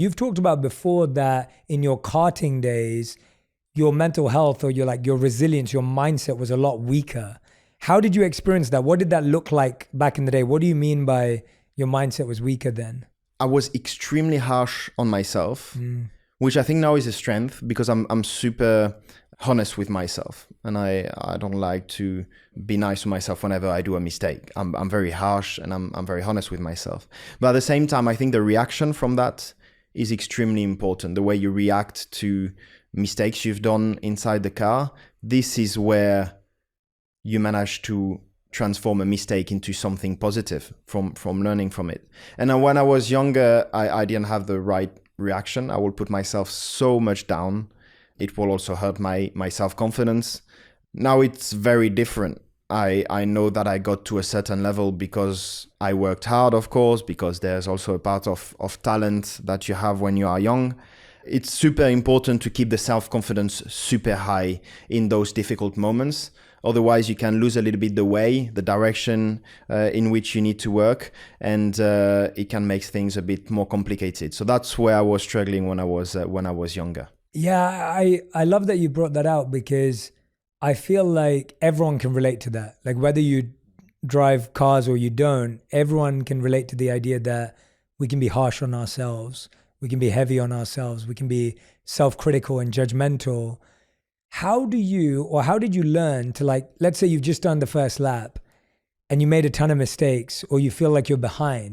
You've talked about before that in your karting days, your mental health or your resilience, your mindset was a lot weaker. How did you experience that? What did that look like back in the day? What do you mean by your mindset was weaker then? I was extremely harsh on myself, which I think now is a strength because I'm super honest with myself, and I don't like to be nice to myself whenever I do a mistake. I'm very harsh and I'm very honest with myself. But at the same time, I think the reaction from that is extremely important. The way you react to mistakes you've done inside the car, this is where you manage to transform a mistake into something positive from learning from it. And when I was younger, I didn't have the right reaction. I will put myself so much down. It will also hurt my self-confidence. Now it's very different. I know that I got to a certain level because I worked hard, of course, because there's also a part of talent that you have when you are young. It's super important to keep the self-confidence super high in those difficult moments. Otherwise, you can lose a little bit the direction in which you need to work, and it can make things a bit more complicated. So that's where I was struggling when I was younger. Yeah, I love that you brought that out because I feel like everyone can relate to that. Like whether you drive cars or you don't, everyone can relate to the idea that we can be harsh on ourselves, we can be heavy on ourselves, we can be self-critical and judgmental. How did you learn to, like, let's say you've just done the first lap and you made a ton of mistakes or you feel like you're behind.